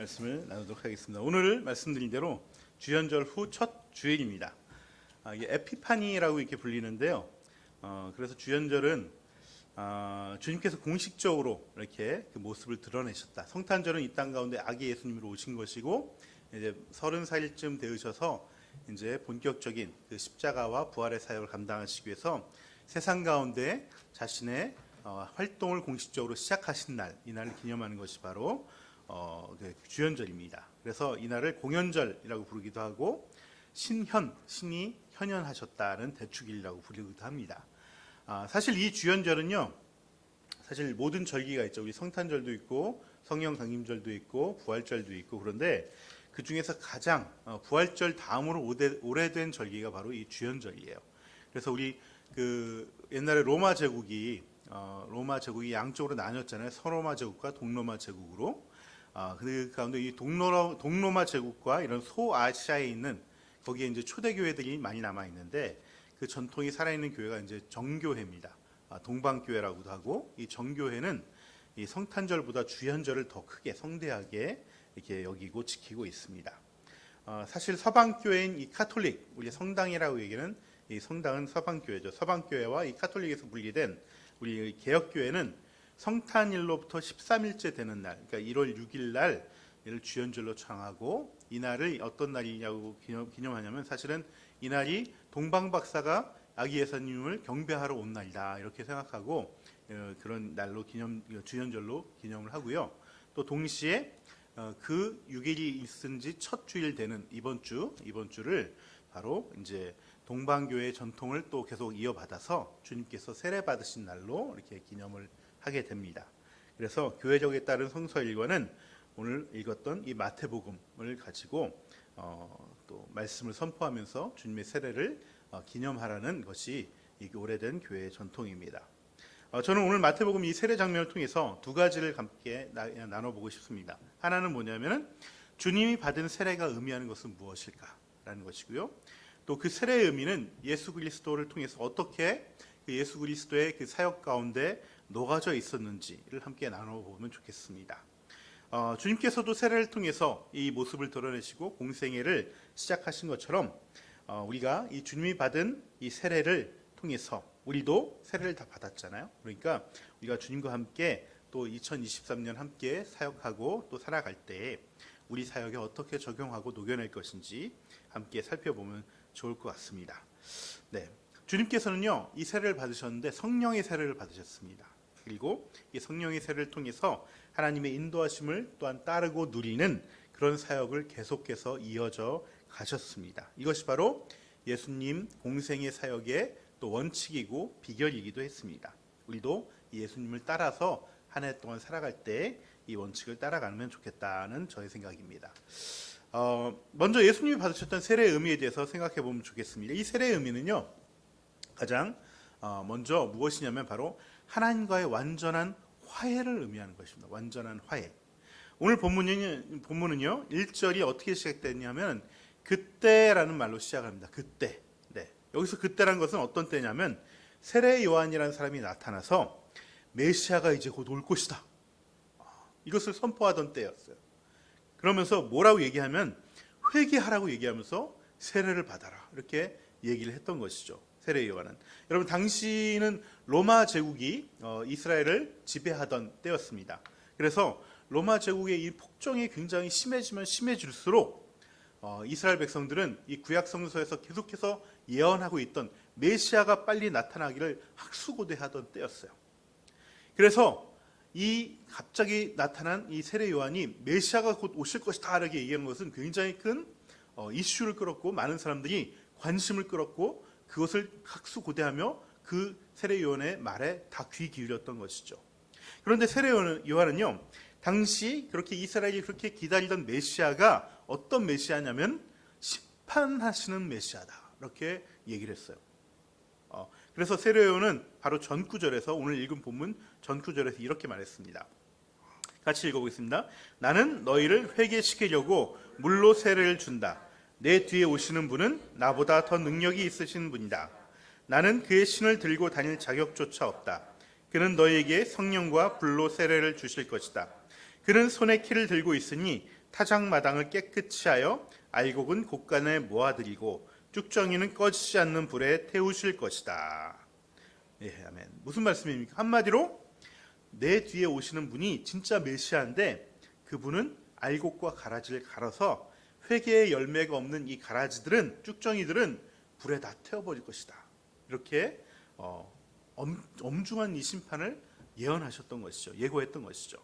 말씀을 나누도록 하겠습니다. 오늘 말씀드린 대로 주연절 후 첫 주일입니다. 이게 에피파니라고 이렇게 불리는데요. 그래서 주연절은 주님께서 공식적으로 이렇게 그 모습을 드러내셨다. 성탄절은 이 땅 가운데 아기 예수님으로 오신 것이고, 이제 34일쯤 되으셔서 이제 본격적인 그 십자가와 부활의 사역을 감당하시기 위해서 세상 가운데 자신의 활동을 공식적으로 시작하신 날, 이 날을 기념하는 것이 바로 그 주연절입니다. 그래서 이 날을 공연절이라고 부르기도 하고, 신이 현현하셨다는 대축일이라고 부르기도 합니다. 사실 이 주연절은요, 사실 모든 절기가 있죠. 우리 성탄절도 있고 성령 강림절도 있고 부활절도 있고, 그런데 그 중에서 가장 부활절 다음으로 오래된 절기가 바로 이 주연절이에요. 그래서 우리 그 옛날에 로마 제국이 양쪽으로 나뉘었잖아요. 서로마 제국과 동로마 제국으로. 그 가운데 이 동로마 제국과 이런 소아시아에 있는 거기에 이제 초대 교회들이 많이 남아 있는데, 그 전통이 살아있는 교회가 이제 정교회입니다. 동방교회라고도 하고, 이 정교회는 이 성탄절보다 주연절을 더 크게 성대하게 이렇게 여기고 지키고 있습니다. 사실 서방교회인 이 카톨릭, 우리 성당이라고 얘기하는 이 성당은 서방교회죠. 서방교회와 이 카톨릭에서 분리된 우리 개혁교회는 성탄일로부터 13일째 되는 날, 그러니까 1월 6일 날 이를 주연절로 정하고, 이 날을 어떤 날이냐고 기념하냐면, 사실은 이 날이 동방박사가 아기 예수님을 경배하러 온 날이다, 이렇게 생각하고 그런 날로 주연절로 기념을 하고요. 또 동시에 그 6일이 있은 지 첫 주일 되는 이번 주를 바로 이제 동방교회의 전통을 또 계속 이어받아서 주님께서 세례 받으신 날로 이렇게 기념을 하게 됩니다. 그래서 교회적에 따른 성서 일과는 오늘 읽었던 이 마태복음을 가지고 또 말씀을 선포하면서 주님의 세례를 기념하라는 것이 이 오래된 교회의 전통입니다. 저는 오늘 마태복음 이 세례 장면을 통해서 두 가지를 함께 나눠보고 싶습니다. 하나는 뭐냐면은 주님이 받은 세례가 의미하는 것은 무엇일까라는 것이고요. 또 그 세례의 의미는 예수 그리스도를 통해서 어떻게 그 예수 그리스도의 그 사역 가운데 녹아져 있었는지를 함께 나눠보면 좋겠습니다. 주님께서도 세례를 통해서 이 모습을 드러내시고 공생애를 시작하신 것처럼, 우리가 이 주님이 받은 이 세례를 통해서 우리도 세례를 다 받았잖아요. 그러니까 우리가 주님과 함께 또 2023년 함께 사역하고 또 살아갈 때 우리 사역에 어떻게 적용하고 녹여낼 것인지 함께 살펴보면 좋을 것 같습니다. 네, 주님께서는요, 이 세례를 받으셨는데 성령의 세례를 받으셨습니다. 그리고 이 성령의 세례를 통해서 하나님의 인도하심을 또한 따르고 누리는 그런 사역을 계속해서 이어져 가셨습니다. 이것이 바로 예수님 공생의 사역의 또 원칙이고 비결이기도 했습니다. 우리도 예수님을 따라서 한 해 동안 살아갈 때 이 원칙을 따라가면 좋겠다는 저의 생각입니다. 먼저 예수님이 받으셨던 세례의 의미에 대해서 생각해 보면 좋겠습니다. 이 세례의 의미는요, 가장 먼저 무엇이냐면 바로 하나님과의 완전한 화해를 의미하는 것입니다. 완전한 화해. 오늘 본문은요 1절이 어떻게 시작됐냐면 그때라는 말로 시작합니다. 그때. 네. 여기서 그때라는 것은 어떤 때냐면 세례 요한이라는 사람이 나타나서 메시아가 이제 곧 올 것이다, 이것을 선포하던 때였어요. 그러면서 뭐라고 얘기하면 회개하라고 얘기하면서 세례를 받아라, 이렇게 얘기를 했던 것이죠. 세례 요한은. 여러분, 당시는 로마 제국이 이스라엘을 지배하던 때였습니다. 그래서 로마 제국의 이 폭정이 굉장히 심해지면 심해질수록 이스라엘 백성들은 이 구약 성서에서 계속해서 예언하고 있던 메시아가 빨리 나타나기를 학수고대하던 때였어요. 그래서 이 갑자기 나타난 이 세례 요한이 메시아가 곧 오실 것이다, 이렇게 얘기한 것은 굉장히 큰 이슈를 끌었고, 많은 사람들이 관심을 끌었고, 그것을 학수고대하며 그 세례 요한의 말에 다 귀 기울였던 것이죠. 그런데 세례 요한은요, 당시 그렇게 이스라엘이 그렇게 기다리던 메시아가 어떤 메시아냐면 심판하시는 메시아다, 이렇게 얘기를 했어요. 그래서 세례 요한은 바로 전구절에서, 오늘 읽은 본문 전구절에서 이렇게 말했습니다. 같이 읽어보겠습니다. 나는 너희를 회개시키려고 물로 세례를 준다. 내 뒤에 오시는 분은 나보다 더 능력이 있으신 분이다. 나는 그의 신을 들고 다닐 자격조차 없다. 그는 너희에게 성령과 불로 세례를 주실 것이다. 그는 손에 키를 들고 있으니 타작마당을 깨끗이 하여 알곡은 곳간에 모아드리고 쭉정이는 꺼지지 않는 불에 태우실 것이다. 예, 아멘. 무슨 말씀입니까? 한마디로 내 뒤에 오시는 분이 진짜 메시아인데 그분은 알곡과 가라지를 갈아서 회개의 열매가 없는 이 가라지들은, 쭉정이들은 불에 다 태워버릴 것이다. 이렇게 엄중한 이 심판을 예언하셨던 것이죠. 예고했던 것이죠.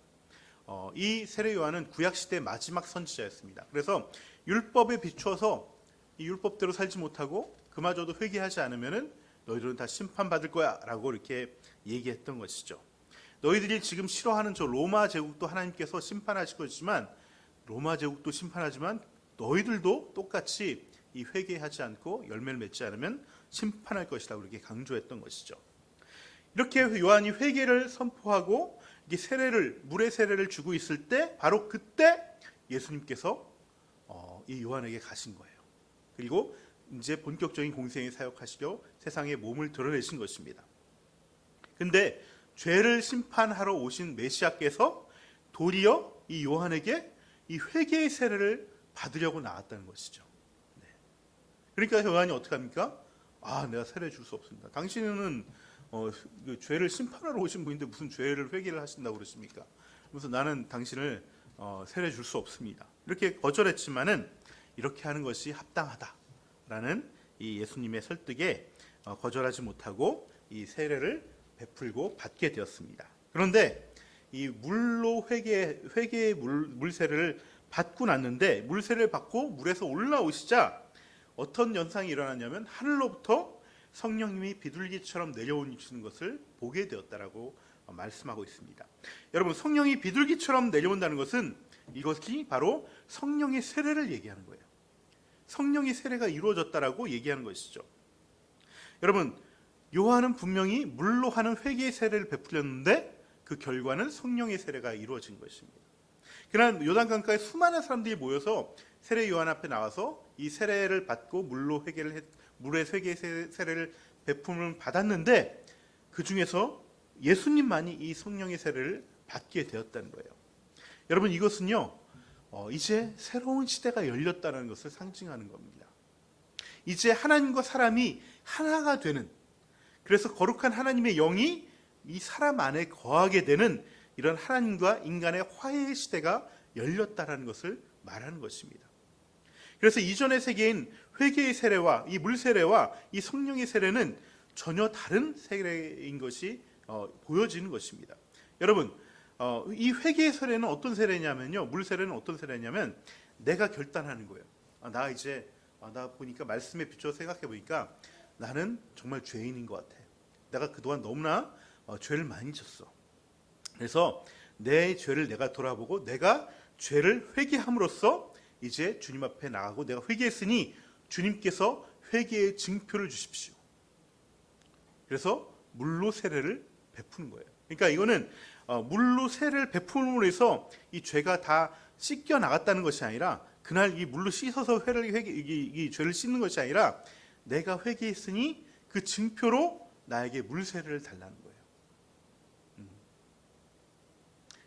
이 세례 요한은 구약시대 마지막 선지자였습니다. 그래서 율법에 비추어서 이 율법대로 살지 못하고 그마저도 회개하지 않으면 너희들은 다 심판받을 거야 라고 이렇게 얘기했던 것이죠. 너희들이 지금 싫어하는 저 로마 제국도 하나님께서 심판하실 것이지만, 로마 제국도 심판하지만 너희들도 똑같이 이 회개하지 않고 열매를 맺지 않으면 심판할 것이라고 이렇게 강조했던 것이죠. 이렇게 요한이 회개를 선포하고 이 세례를, 물의 세례를 주고 있을 때, 바로 그때 예수님께서 이 요한에게 가신 거예요. 그리고 이제 본격적인 공생에 사역하시려 세상에 몸을 드러내신 것입니다. 근데 죄를 심판하러 오신 메시아께서 도리어 이 요한에게 이 회개의 세례를 받으려고 나왔다는 것이죠. 네. 그러니까 요한이 어떻게 합니까? 내가 세례 줄 수 없습니다. 당신은 그 죄를 심판하러 오신 분인데 무슨 죄를 회개를 하신다고 그러십니까? 그래서 나는 당신을 세례 줄 수 없습니다. 이렇게 거절했지만은 이렇게 하는 것이 합당하다라는 이 예수님의 설득에 거절하지 못하고 이 세례를 베풀고 받게 되었습니다. 그런데 이 물로 회개의 물세례를 받고 났는데, 물세례를 받고 물에서 올라오시자 어떤 현상이 일어났냐면 하늘로부터 성령님이 비둘기처럼 내려오시는 것을 보게 되었다라고 말씀하고 있습니다. 여러분, 성령이 비둘기처럼 내려온다는 것은 이것이 바로 성령의 세례를 얘기하는 거예요. 성령의 세례가 이루어졌다라고 얘기하는 것이죠. 여러분, 요한은 분명히 물로 하는 회개의 세례를 베풀렸는데 그 결과는 성령의 세례가 이루어진 것입니다. 그러나 요단강가에 수많은 사람들이 모여서 세례 요한 앞에 나와서 이 세례를 받고 물의 회개의 세례를 베품을 받았는데 그 중에서 예수님만이 이 성령의 세례를 받게 되었다는 거예요. 여러분, 이것은요, 이제 새로운 시대가 열렸다는 것을 상징하는 겁니다. 이제 하나님과 사람이 하나가 되는, 그래서 거룩한 하나님의 영이 이 사람 안에 거하게 되는 이런 하나님과 인간의 화해의 시대가 열렸다는 것을 말하는 것입니다. 그래서 이전의 세계인 회개의 세례와 이 물 세례와 이 성령의 세례는 전혀 다른 세례인 것이 보여지는 것입니다. 여러분, 이 회개의 세례는 어떤 세례냐면요, 물 세례는 어떤 세례냐면 내가 결단하는 거예요. 나 보니까 말씀에 비춰 생각해 보니까 나는 정말 죄인인 것 같아. 내가 그동안 너무나 죄를 많이 졌어. 그래서 내 죄를 내가 돌아보고 내가 죄를 회개함으로써 이제 주님 앞에 나가고 내가 회개했으니 주님께서 회개의 증표를 주십시오. 그래서 물로 세례를 베푸는 거예요. 그러니까 이거는 물로 세례를 베풀음으로 해서 이 죄가 다 씻겨 나갔다는 것이 아니라, 그날 이 물로 씻어서 이 죄를 씻는 것이 아니라 내가 회개했으니 그 증표로 나에게 물 세례를 달라는 거예요.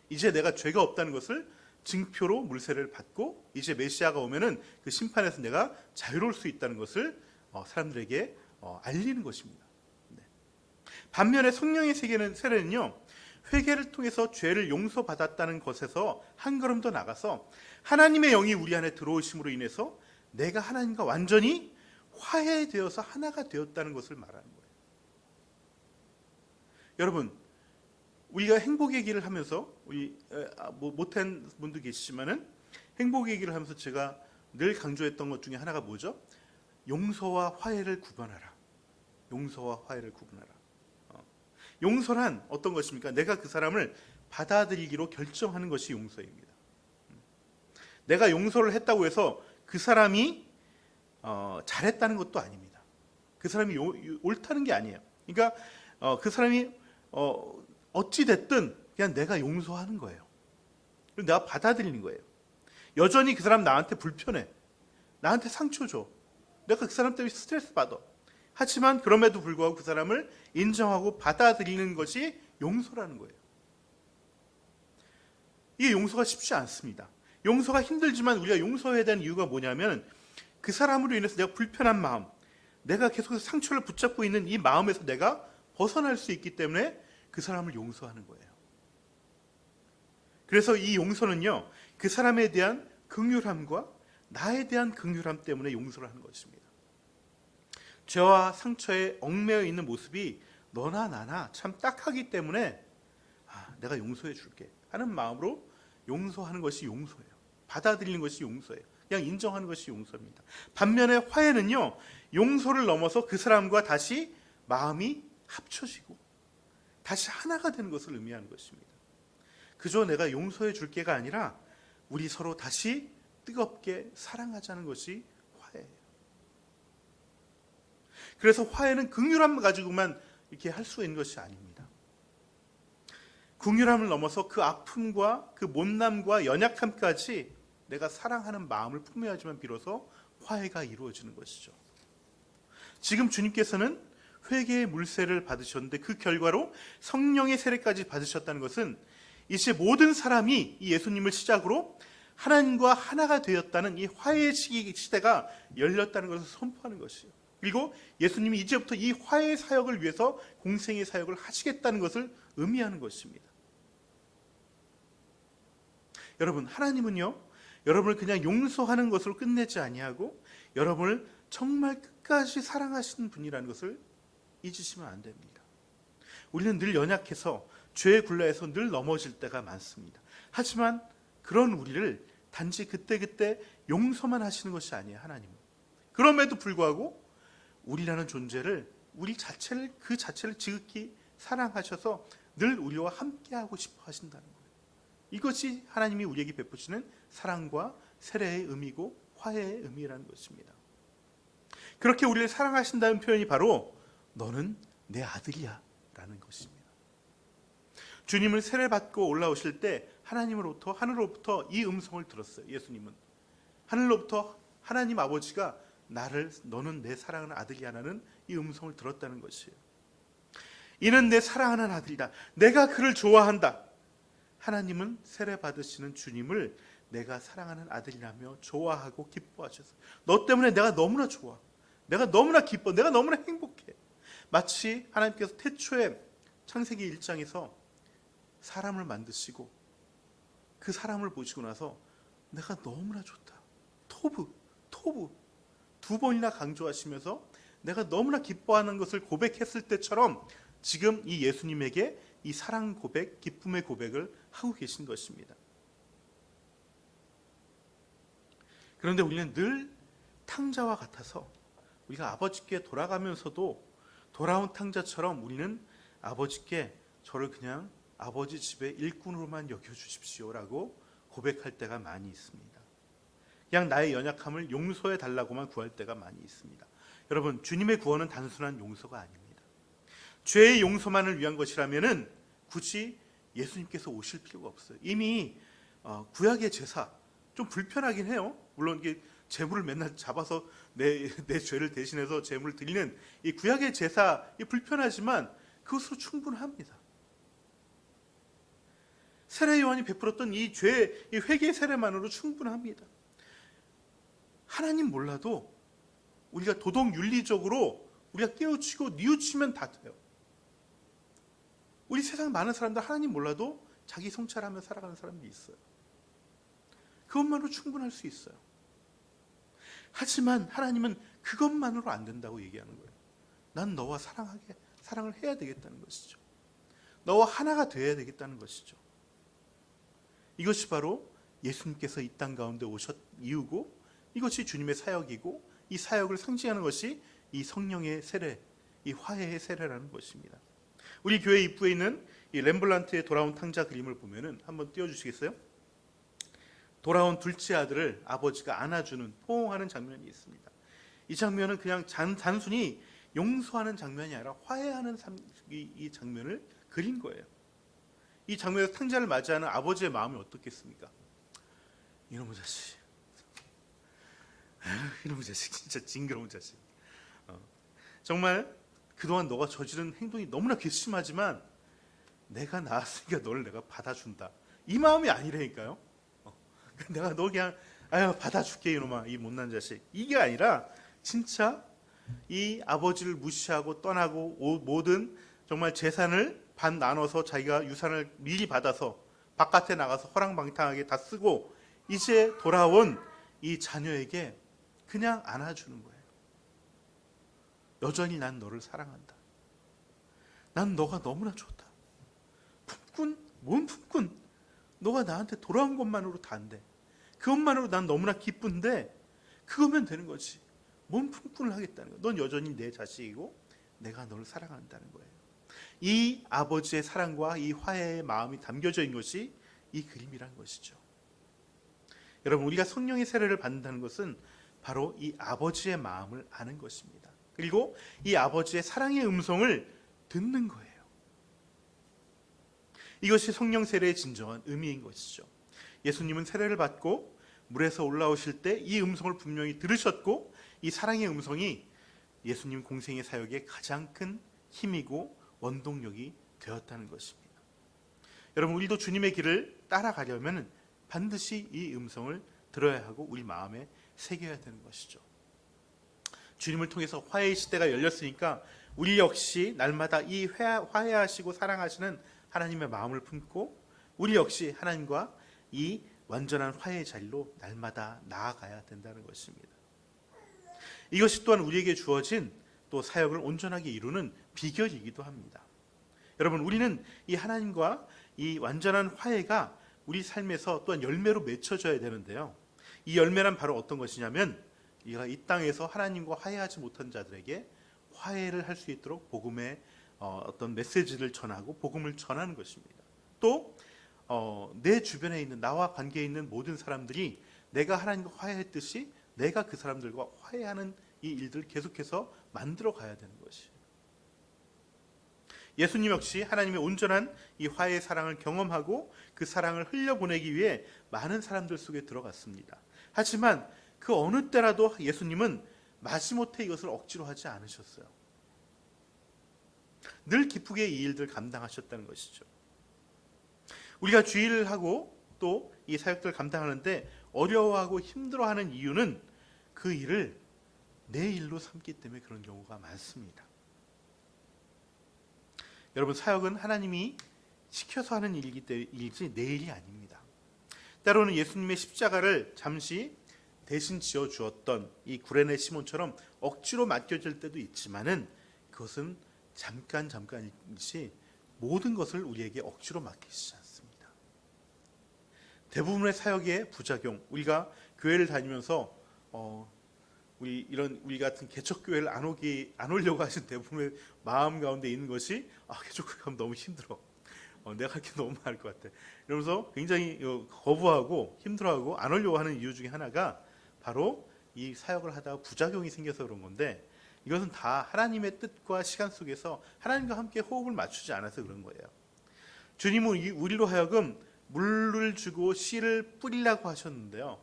이제 내가 죄가 없다는 것을 증표로 물 세례를 받고 이제 메시아가 오면은 그 심판에서 내가 자유로울 수 있다는 것을 사람들에게 알리는 것입니다. 네. 반면에 성령의 세례는요, 회개를 통해서 죄를 용서받았다는 것에서 한 걸음 더 나가서 하나님의 영이 우리 안에 들어오심으로 인해서 내가 하나님과 완전히 화해되어서 하나가 되었다는 것을 말하는 거예요. 여러분, 우리가 행복의 길을 하면서 못한 분도 계시지만은 행복의 길을 하면서 제가 늘 강조했던 것 중에 하나가 뭐죠? 용서와 화해를 구분하라. 용서와 화해를 구분하라. 용서란 어떤 것입니까? 내가 그 사람을 받아들이기로 결정하는 것이 용서입니다. 내가 용서를 했다고 해서 그 사람이 잘했다는 것도 아닙니다. 그 사람이 옳다는 게 아니에요. 그러니까 그 사람이 어찌 됐든 그냥 내가 용서하는 거예요. 그리고 내가 받아들이는 거예요. 여전히 그 사람 나한테 불편해. 나한테 상처 줘. 내가 그 사람 때문에 스트레스 받아. 하지만 그럼에도 불구하고 그 사람을 인정하고 받아들이는 것이 용서라는 거예요. 이게 용서가 쉽지 않습니다. 용서가 힘들지만 우리가 용서해야 되는 이유가 뭐냐면 그 사람으로 인해서 내가 불편한 마음, 내가 계속 상처를 붙잡고 있는 이 마음에서 내가 벗어날 수 있기 때문에 그 사람을 용서하는 거예요. 그래서 이 용서는요, 그 사람에 대한 긍휼함과 나에 대한 긍휼함 때문에 용서를 하는 것입니다. 죄와 상처에 얽매여 있는 모습이 너나 나나 참 딱하기 때문에 내가 용서해 줄게 하는 마음으로 용서하는 것이 용서예요. 받아들이는 것이 용서예요. 그냥 인정하는 것이 용서입니다. 반면에 화해는요, 용서를 넘어서 그 사람과 다시 마음이 합쳐지고 다시 하나가 되는 것을 의미하는 것입니다. 그저 내가 용서해 줄게가 아니라 우리 서로 다시 뜨겁게 사랑하자는 것이 화해예요. 그래서 화해는 긍휼함 가지고만 이렇게 할 수 있는 것이 아닙니다. 긍휼함을 넘어서 그 아픔과 그 못남과 연약함까지 내가 사랑하는 마음을 품어야지만 비로소 화해가 이루어지는 것이죠. 지금 주님께서는 회개의 물세를 받으셨는데 그 결과로 성령의 세례까지 받으셨다는 것은 이제 모든 사람이 이 예수님을 시작으로 하나님과 하나가 되었다는 이 화해의 시대가 열렸다는 것을 선포하는 것이에요. 그리고 예수님이 이제부터 이 화해의 사역을 위해서 공생의 사역을 하시겠다는 것을 의미하는 것입니다. 여러분, 하나님은요, 여러분을 그냥 용서하는 것으로 끝내지 아니하고 여러분을 정말 끝까지 사랑하시는 분이라는 것을 잊으시면 안 됩니다. 우리는 늘 연약해서 죄에 굴러해서 늘 넘어질 때가 많습니다. 하지만 그런 우리를 단지 그때그때 용서만 하시는 것이 아니에요, 하나님은. 그럼에도 불구하고 우리라는 존재를, 우리 자체를, 그 자체를 지극히 사랑하셔서 늘 우리와 함께하고 싶어 하신다는 거예요. 이것이 하나님이 우리에게 베푸시는 사랑과 세례의 의미고 화해의 의미라는 것입니다. 그렇게 우리를 사랑하신다는 표현이 바로 너는 내 아들이야 라는 것입니다. 주님을 세례받고 올라오실 때 하나님으로부터, 하늘로부터 이 음성을 들었어요. 예수님은 하늘로부터 하나님 아버지가 너는 내 사랑하는 아들이야 라는 이 음성을 들었다는 것이에요. 이는 내 사랑하는 아들이다, 내가 그를 좋아한다. 하나님은 세례받으시는 주님을 내가 사랑하는 아들이라며 좋아하고 기뻐하셔서 너 때문에 내가 너무나 좋아, 내가 너무나 기뻐, 내가 너무나 행복해. 마치 하나님께서 태초에 창세기 1장에서 사람을 만드시고 그 사람을 보시고 나서 내가 너무나 좋다, 토브 두 번이나 강조하시면서 내가 너무나 기뻐하는 것을 고백했을 때처럼 지금 이 예수님에게 이 사랑 고백, 기쁨의 고백을 하고 계신 것입니다. 그런데 우리는 늘 탕자와 같아서 우리가 아버지께 돌아가면서도 돌아온 탕자처럼 우리는 아버지께 저를 그냥 아버지 집의 일꾼으로만 여겨주십시오라고 고백할 때가 많이 있습니다. 그냥 나의 연약함을 용서해 달라고만 구할 때가 많이 있습니다. 여러분, 주님의 구원은 단순한 용서가 아닙니다. 죄의 용서만을 위한 것이라면은 굳이 예수님께서 오실 필요가 없어요. 이미 구약의 제사 좀 불편하긴 해요. 물론 이게 제물을 맨날 잡아서 내 죄를 대신해서 제물을 드리는 이 구약의 제사 불편하지만 그것으로 충분합니다. 세례 요한이 베풀었던 이 회개 세례만으로 충분합니다. 하나님 몰라도 우리가 도덕 윤리적으로 우리가 깨우치고 뉘우치면 다 돼요. 우리 세상 많은 사람들 하나님 몰라도 자기 성찰하며 살아가는 사람들이 있어요. 그것만으로 충분할 수 있어요. 하지만 하나님은 그것만으로 안 된다고 얘기하는 거예요. 난 너와 사랑을 해야 되겠다는 것이죠. 너와 하나가 되어야 되겠다는 것이죠. 이것이 바로 예수님께서 이 땅 가운데 오셨 이유고, 이것이 주님의 사역이고, 이 사역을 상징하는 것이 이 성령의 세례, 이 화해의 세례라는 것입니다. 우리 교회 입구에 있는 이 렘블란트의 돌아온 탕자 그림을 보면은 한번 띄워주시겠어요? 돌아온 둘째 아들을 아버지가 안아주는, 포옹하는 장면이 있습니다. 이 장면은 그냥 단순히 용서하는 장면이 아니라 화해하는 이 장면을 그린 거예요. 이 장면에서 탕자를 맞이하는 아버지의 마음이 어떻겠습니까? 이놈의 자식, 이놈의 자식, 진짜 징그러운 자식. 정말 그동안 너가 저지른 행동이 너무나 괘씸하지만 내가 낳았으니까 너를 내가 받아준다, 이 마음이 아니라니까요. 내가 너 그냥 아유 받아줄게 이놈아 이 못난 자식. 이게 아니라 진짜 이 아버지를 무시하고 떠나고 모든 정말 재산을 반 나눠서 자기가 유산을 미리 받아서 바깥에 나가서 허랑방탕하게 다 쓰고 이제 돌아온 이 자녀에게 그냥 안아주는 거예요. 여전히 난 너를 사랑한다. 난 너가 너무나 좋다. 품꾼? 뭔 품꾼? 너가 나한테 돌아온 것만으로 다 안 돼. 그것만으로 난 너무나 기쁜데 그거면 되는 거지. 뭔 품꾼을 하겠다는 거야. 넌 여전히 내 자식이고 내가 너를 사랑한다는 거예요. 이 아버지의 사랑과 이 화해의 마음이 담겨져 있는 것이 이 그림이란 것이죠. 여러분, 우리가 성령의 세례를 받는다는 것은 바로 이 아버지의 마음을 아는 것입니다. 그리고 이 아버지의 사랑의 음성을 듣는 거예요. 이것이 성령 세례의 진정한 의미인 것이죠. 예수님은 세례를 받고 물에서 올라오실 때 이 음성을 분명히 들으셨고 이 사랑의 음성이 예수님 공생의 사역의 가장 큰 힘이고 원동력이 되었다는 것입니다. 여러분, 우리도 주님의 길을 따라가려면 반드시 이 음성을 들어야 하고 우리 마음에 새겨야 되는 것이죠. 주님을 통해서 화해의 시대가 열렸으니까 우리 역시 날마다 이 화해하시고 사랑하시는 하나님의 마음을 품고 우리 역시 하나님과 이 완전한 화해의 자리로 날마다 나아가야 된다는 것입니다. 이것이 또한 우리에게 주어진 또 사역을 온전하게 이루는 비결이기도 합니다. 여러분, 우리는 이 하나님과 이 완전한 화해가 우리 삶에서 또한 열매로 맺혀져야 되는데요. 이 열매란 바로 어떤 것이냐면 우리가 이 땅에서 하나님과 화해하지 못한 자들에게 화해를 할 수 있도록 복음의 어떤 메시지를 전하고 복음을 전하는 것입니다. 또 내 주변에 있는 나와 관계에 있는 모든 사람들이 내가 하나님과 화해했듯이 내가 그 사람들과 화해하는 이 일들을 계속해서 만들어 가야 되는 것이에요. 예수님 역시 하나님의 온전한 이 화해의 사랑을 경험하고 그 사랑을 흘려보내기 위해 많은 사람들 속에 들어갔습니다. 하지만 그 어느 때라도 예수님은 마지못해 이것을 억지로 하지 않으셨어요. 늘 기쁘게 이 일들 감당하셨다는 것이죠. 우리가 주일을 하고 또 이 사역들을 감당하는데 어려워하고 힘들어하는 이유는 그 일을 내 일로 삼기 때문에 그런 경우가 많습니다. 여러분, 사역은 하나님이 시켜서 하는 일이지 내 일이 아닙니다. 때로는 예수님의 십자가를 잠시 대신 지어주었던 이 구레네 시몬처럼 억지로 맡겨질 때도 있지만은 그것은 잠깐이지 모든 것을 우리에게 억지로 맡기시지 않습니다. 대부분의 사역의 부작용, 우리가 교회를 다니면서 우리 같은 개척교회를 안 오려고 하신 대부분의 마음 가운데 있는 것이 개척교회 가면 너무 힘들어. 내가 할 게 너무 많을 것 같아. 이러면서 굉장히 거부하고 힘들어하고 안 오려고 하는 이유 중에 하나가 바로 이 사역을 하다가 부작용이 생겨서 그런 건데 이것은 다 하나님의 뜻과 시간 속에서 하나님과 함께 호흡을 맞추지 않아서 그런 거예요. 주님은 우리로 하여금 물을 주고 씨를 뿌리려고 하셨는데요.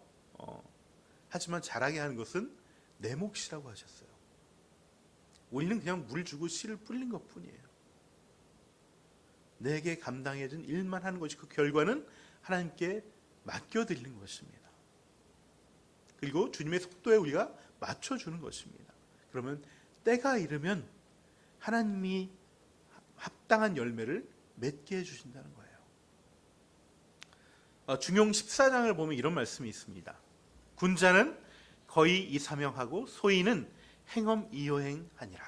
하지만 자라게 하는 것은 내 몫이라고 하셨어요. 우리는 그냥 물 주고 씨를 뿌리는 것뿐이에요. 내게 감당해진 일만 하는 것이 그 결과는 하나님께 맡겨드리는 것입니다. 그리고 주님의 속도에 우리가 맞춰주는 것입니다. 그러면 때가 이르면 하나님이 합당한 열매를 맺게 해주신다는 거예요. 중용 14장을 보면 이런 말씀이 있습니다. 군자는 거의 이사명하고 소인은 행엄 이여행하니라.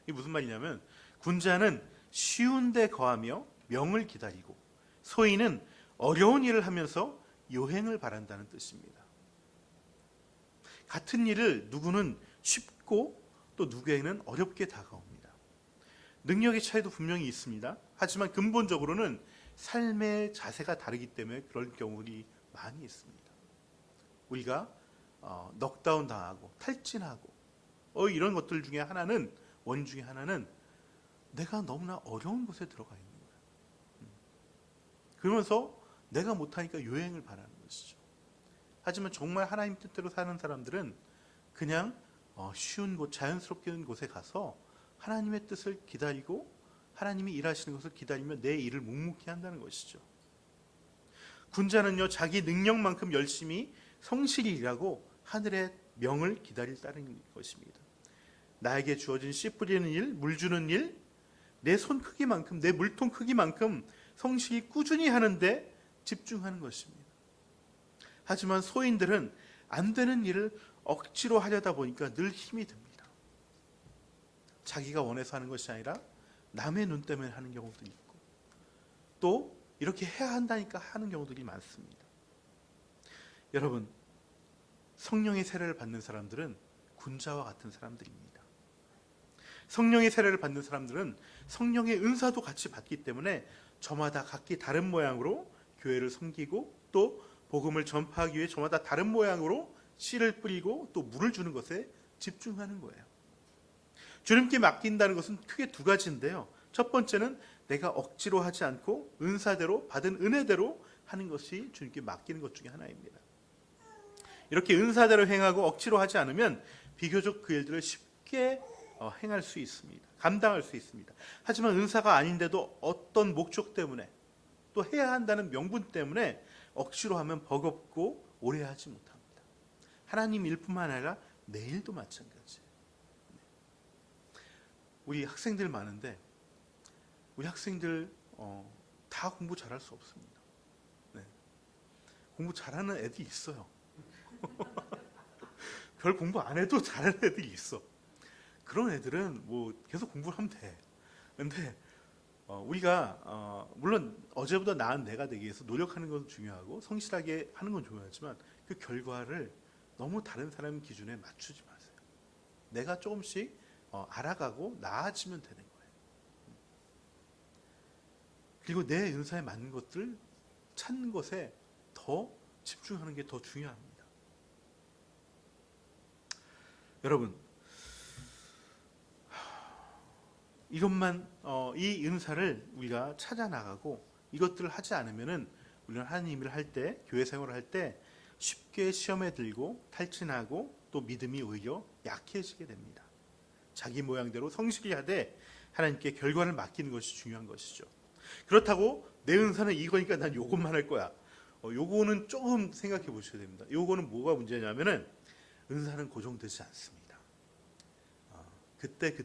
이게 무슨 말이냐면 군자는 쉬운 데 거하며 명을 기다리고 소인은 어려운 일을 하면서 요행을 바란다는 뜻입니다. 같은 일을 누구는 쉽고 또 누구에게는 어렵게 다가옵니다. 능력의 차이도 분명히 있습니다. 하지만 근본적으로는 삶의 자세가 다르기 때문에 그런 경우들이 많이 있습니다. 우리가 넉다운 당하고 탈진하고 이런 것들 중에 하나는 원인 중에 하나는 내가 너무나 어려운 곳에 들어가 있는 거예요. 그러면서 내가 못하니까 요행을 바라는 것이죠. 하지만 정말 하나님 뜻대로 사는 사람들은 그냥 쉬운 곳, 자연스럽게 있는 곳에 가서 하나님의 뜻을 기다리고 하나님이 일하시는 것을 기다리며 내 일을 묵묵히 한다는 것이죠. 군자는요 자기 능력만큼 열심히 성실히 일하고 하늘의 명을 기다린다는 것입니다. 나에게 주어진 씨 뿌리는 일, 물 주는 일, 내 손 크기만큼, 내 물통 크기만큼 성실히 꾸준히 하는데 집중하는 것입니다. 하지만 소인들은 안 되는 일을 억지로 하려다 보니까 늘 힘이 듭니다. 자기가 원해서 하는 것이 아니라 남의 눈 때문에 하는 경우도 있고, 또 이렇게 해야 한다니까 하는 경우들이 많습니다. 여러분, 성령의 세례를 받는 사람들은 군자와 같은 사람들입니다. 성령의 세례를 받는 사람들은 성령의 은사도 같이 받기 때문에 저마다 각기 다른 모양으로 교회를 섬기고 또 복음을 전파하기 위해 저마다 다른 모양으로 씨를 뿌리고 또 물을 주는 것에 집중하는 거예요. 주님께 맡긴다는 것은 크게 두 가지인데요. 첫 번째는 내가 억지로 하지 않고 은사대로 받은 은혜대로 하는 것이 주님께 맡기는 것 중에 하나입니다. 이렇게 은사대로 행하고 억지로 하지 않으면 비교적 그 일들을 쉽게 행할 수 있습니다. 감당할 수 있습니다. 하지만 은사가 아닌데도 어떤 목적 때문에 또 해야 한다는 명분 때문에 억지로 하면 버겁고 오래 하지 못합니다. 하나님 일뿐만 아니라 내 일도 마찬가지예요. 우리 학생들 많은데 우리 학생들 다 공부 잘할 수 없습니다. 네. 공부 잘하는 애들이 있어요. 별 공부 안 해도 잘하는 애들이 있어. 그런 애들은 뭐 계속 공부를 하면 돼. 근데 우리가 물론 어제보다 나은 내가 되기 위해서 노력하는 건 중요하고 성실하게 하는 건 중요하지만 그 결과를 너무 다른 사람 기준에 맞추지 마세요. 내가 조금씩 알아가고 나아지면 되는 거예요. 그리고 내 은사에 맞는 것들 찾는 것에 더 집중하는 게 더 중요합니다. 여러분, 이것만 이 은사를 우리가 찾아 나가고 이것들을 하지 않으면은 우리는 하나님 일을 할 때, 교회 생활을 할 때 쉽게 시험에 들고 탈진하고 또 믿음이 오히려 약해지게 됩니다. 자기 모양대로 성실히 하되 하나님께 결과를 맡기는 것이 중요한 것이죠. 그렇다고 내 은사는 이거니까 난 요것만 할 거야. 요거는 조금 생각해 보셔야 됩니다. 요거는 뭐가 문제냐면은 은사는 고정되지 않습니다. 그때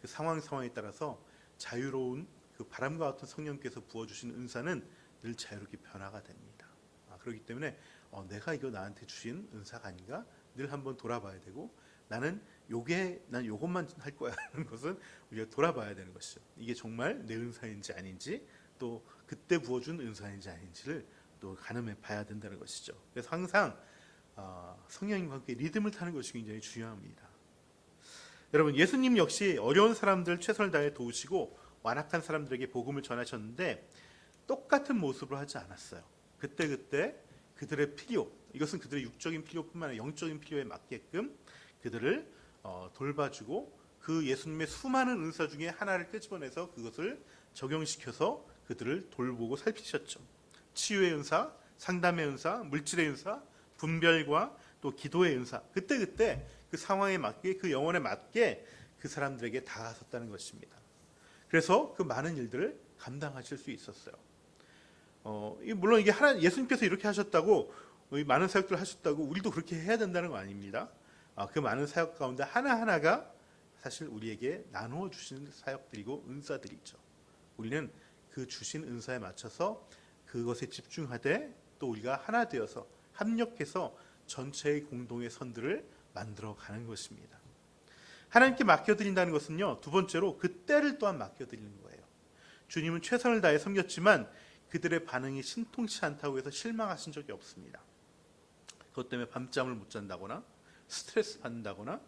그 상황에 따라서 자유로운 그 바람과 같은 성령께서 부어주신 은사는 늘 자유롭게 변화가 됩니다. 그렇기 때문에 내가 이거 나한테 주신 은사가 아닌가 늘 한번 돌아봐야 되고 난 요것만 할 거야 하는 것은 우리가 돌아봐야 되는 것이죠. 이게 정말 내 은사인지 아닌지 또 그때 부어준 은사인지 아닌지를 또 가늠해 봐야 된다는 것이죠. 그래서 항상 성령님과 함께 리듬을 타는 것이 굉장히 중요합니다. 여러분, 예수님 역시 어려운 사람들 최선을 다해 도우시고 완악한 사람들에게 복음을 전하셨는데 똑같은 모습으로 하지 않았어요. 그때 그들의 필요, 이것은 그들의 육적인 필요뿐만 아니라 영적인 필요에 맞게끔 그들을 돌봐주고 그 예수님의 수많은 은사 중에 하나를 끄집어내서 그것을 적용시켜서 그들을 돌보고 살피셨죠. 치유의 은사, 상담의 은사, 물질의 은사, 분별과 또 기도의 은사, 그때 그 상황에 맞게 그 영혼에 맞게 그 사람들에게 다가섰다는 것입니다. 그래서 그 많은 일들을 감당하실 수 있었어요. 물론 이게 예수님께서 이렇게 하셨다고 많은 사역들을 하셨다고 우리도 그렇게 해야 된다는 거 아닙니다. 그 많은 사역 가운데 하나하나가 사실 우리에게 나누어 주시는 사역들이고 은사들이죠. 우리는 그 주신 은사에 맞춰서 그것에 집중하되 또 우리가 하나 되어서 합력해서 전체의 공동의 선들을 만들어가는 것입니다. 하나님께 맡겨드린다는 것은요, 두 번째로 그 때를 또한 맡겨드리는 거예요. 주님은 최선을 다해 섬겼지만 그들의 반응이 신통치 않다고 해서 실망하신 적이 없습니다. 그것 때문에 밤잠을 못 잔다거나 스트레스 받는다거나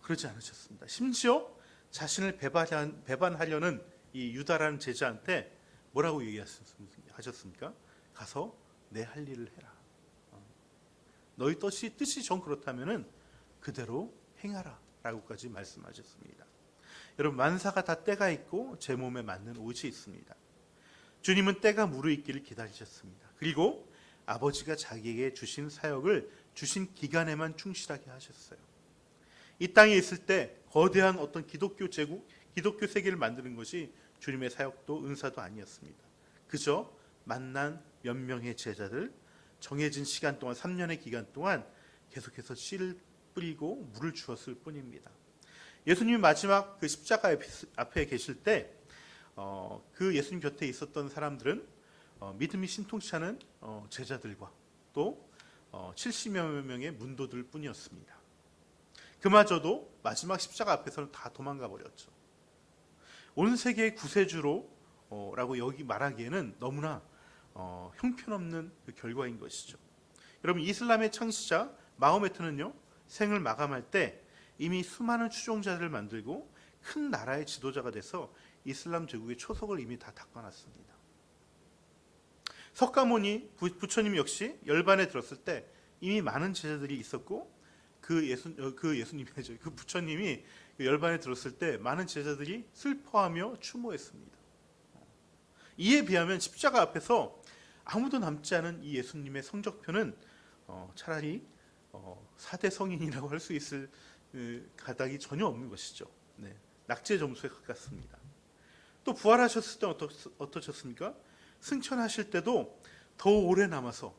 그러지 않으셨습니다. 심지어 자신을 배반하려는 이 유다라는 제자한테 뭐라고 얘기하셨습니까? 가서 내 할 일을 해라. 너희 뜻이 정 그렇다면은 그대로 행하라 라고까지 말씀하셨습니다. 여러분, 만사가 다 때가 있고 제 몸에 맞는 옷이 있습니다. 주님은 때가 무르익기를 기다리셨습니다. 그리고 아버지가 자기에게 주신 사역을 주신 기간에만 충실하게 하셨어요. 이 땅에 있을 때 거대한 어떤 기독교 제국, 기독교 세계를 만드는 것이 주님의 사역도 은사도 아니었습니다. 그저 만난 몇 명의 제자들 정해진 시간 동안 3년의 기간 동안 계속해서 씨를 뿌리고 물을 주었을 뿐입니다. 예수님이 마지막 그 십자가 앞에 계실 때 그 예수님 곁에 있었던 사람들은 믿음이 신통치 않은 제자들과 또 70여 명의 문도들 뿐이었습니다. 그마저도 마지막 십자가 앞에서는 다 도망가 버렸죠. 온 세계의 구세주로 라고 여기 말하기에는 너무나 형편없는 그 결과인 것이죠. 여러분, 이슬람의 창시자 마호메트는요, 생을 마감할 때 이미 수많은 추종자들을 만들고 큰 나라의 지도자가 돼서 이슬람 제국의 초석을 이미 다 닦아놨습니다. 석가모니 부처님 역시 열반에 들었을 때 이미 많은 제자들이 있었고 그 부처님이 열반에 들었을 때 많은 제자들이 슬퍼하며 추모했습니다. 이에 비하면 십자가 앞에서 아무도 남지 않은 이 예수님의 성적표는 차라리 4대 성인이라고 할 수 있을 가닥이 전혀 없는 것이죠. 네, 낙제 점수에 가깝습니다. 또 부활하셨을 때 어떠셨습니까? 승천하실 때도 더 오래 남아서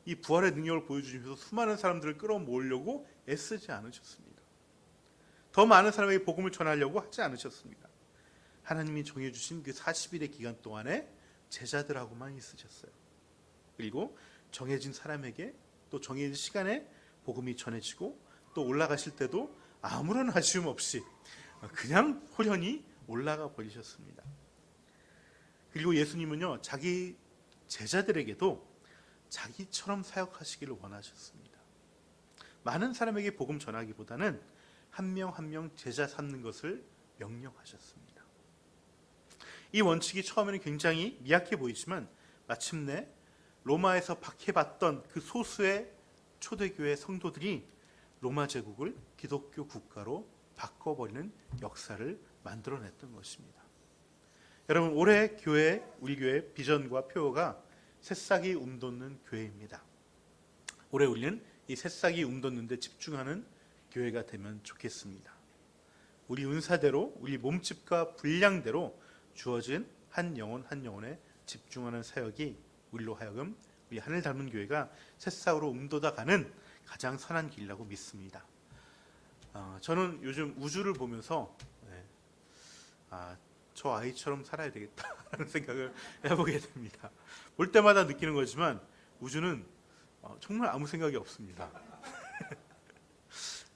이 부활의 능력을 보여주시면서 수많은 사람들을 끌어모으려고 애쓰지 않으셨습니다. 더 많은 사람에게 복음을 전하려고 하지 않으셨습니다. 하나님이 정해주신 그 40일의 기간 동안에 제자들하고만 있으셨어요. 그리고 정해진 사람에게 또 정해진 시간에 복음이 전해지고 또 올라가실 때도 아무런 아쉬움 없이 그냥 호련히 올라가 버리셨습니다. 그리고 예수님은요, 자기 제자들에게도 자기처럼 사역하시기를 원하셨습니다. 많은 사람에게 복음 전하기보다는 한 명 한 명 제자 삼는 것을 명령하셨습니다. 이 원칙이 처음에는 굉장히 미약해 보이지만 마침내 로마에서 박해받던 그 소수의 초대교회 성도들이 로마 제국을 기독교 국가로 바꿔버리는 역사를 만들어냈던 것입니다. 여러분, 올해 우리 교회 비전과 표어가 새싹이 움돋는 교회입니다. 올해 우리는 이 새싹이 움돋는 데 집중하는 교회가 되면 좋겠습니다. 우리 은사대로, 우리 몸집과 분량대로 주어진 한 영혼 한 영혼에 집중하는 사역이 우리로 하여금 우리 하늘 닮은 교회가 새싹으로 움돋아가는 가장 선한 길이라고 믿습니다. 저는 요즘 우주를 보면서 저 아이처럼 살아야 되겠다라는 생각을 해보게 됩니다. 볼 때마다 느끼는 거지만 우주는 정말 아무 생각이 없습니다.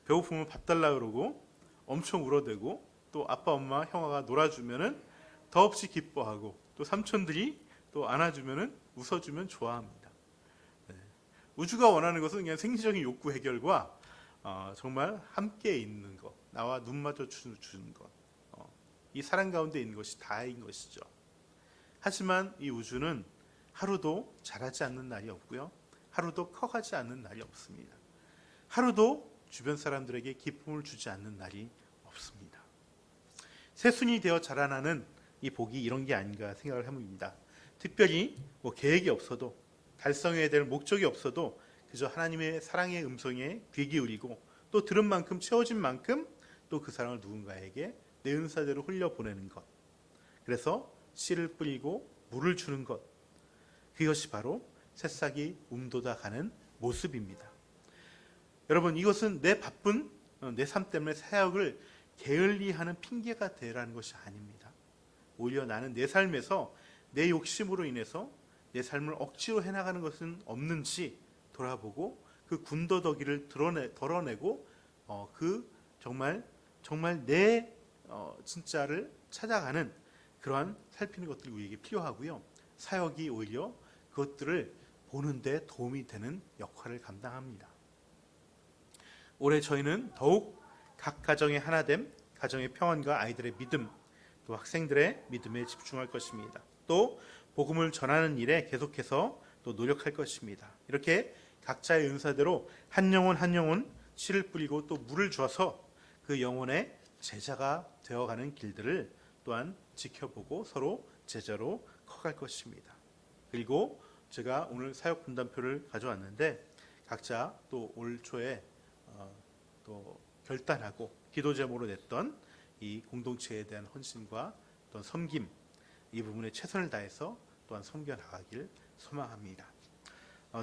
배고프면 밥 달라 그러고 엄청 울어대고 또 아빠 엄마 형아가 놀아주면은 더없이 기뻐하고 또 삼촌들이 또 안아주면은 웃어주면 좋아합니다. 우주가 원하는 것은 그냥 생리적인 욕구 해결과 정말 함께 있는 것, 나와 눈 마주 주는 것, 이 사랑 가운데 있는 것이 다인 것이죠. 하지만 이 우주는 하루도 자라지 않는 날이 없고요, 하루도 커가지 않는 날이 없습니다. 하루도 주변 사람들에게 기쁨을 주지 않는 날이 없습니다. 새순이 되어 자라나는 이 복이 이런 게 아닌가 생각을 해봅니다. 특별히 계획이 없어도, 달성해야 될 목적이 없어도 그저 하나님의 사랑의 음성에 귀 기울이고 또 들은 만큼 채워진 만큼 또 그 사랑을 누군가에게 내 은사대로 흘려보내는 것, 그래서 씨를 뿌리고 물을 주는 것, 그것이 바로 새싹이 움돋아가는 모습입니다. 여러분, 이것은 내 바쁜 내 삶 때문에 사역을 게을리하는 핑계가 되라는 것이 아닙니다. 오히려 나는 내 삶에서 내 욕심으로 인해서 내 삶을 억지로 해나가는 것은 없는지 돌아보고 그 군더더기를 덜어내고 그 정말 내 진짜를 찾아가는 그러한 살피는 것들이 우리에게 필요하고요. 사역이 오히려 그것들을 보는 데 도움이 되는 역할을 감당합니다. 올해 저희는 더욱 각 가정의 하나됨, 가정의 평안과 아이들의 믿음, 또 학생들의 믿음에 집중할 것입니다. 또 복음을 전하는 일에 계속해서 또 노력할 것입니다. 이렇게 각자의 은사대로 한 영혼 한 영혼 씨를 뿌리고 또 물을 주어서 그 영혼의 제자가 되어가는 길들을 또한 지켜보고 서로 제자로 커갈 것입니다. 그리고 제가 오늘 사역 분담표를 가져왔는데 각자 또 올 초에 또 결단하고 기도 제목으로 냈던 이 공동체에 대한 헌신과 또 섬김, 이 부분에 최선을 다해서 또한 섬겨 나가길 소망합니다.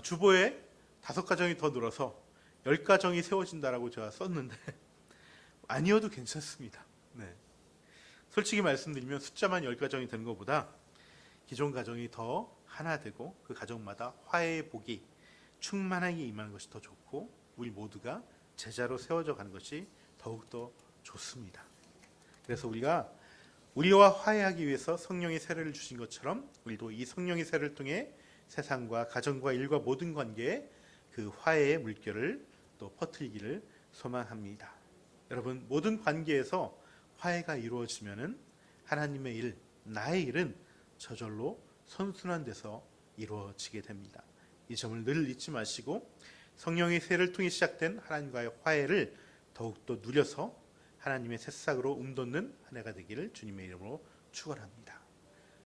주보에 5가정이 더 늘어서 10가정이 세워진다라고 제가 썼는데 아니어도 괜찮습니다. 네. 솔직히 말씀드리면 숫자만 10가정이 되는 것보다 기존 가정이 더 하나 되고 그 가정마다 화해의 복이 충만하게 임하는 것이 더 좋고 우리 모두가 제자로 세워져 가는 것이 더욱더 좋습니다. 그래서 우리와 화해하기 위해서 성령의 세례를 주신 것처럼 우리도 이 성령의 세례를 통해 세상과 가정과 일과 모든 관계에 그 화해의 물결을 또 퍼뜨리기를 소망합니다. 여러분, 모든 관계에서 화해가 이루어지면은 하나님의 일, 나의 일은 저절로 선순환 돼서 이루어지게 됩니다. 이 점을 늘 잊지 마시고 성령의 세례를 통해 시작된 하나님과의 화해를 더욱더 누려서 하나님의 새싹으로 움돋는 한 해가 되기를 주님의 이름으로 축원합니다.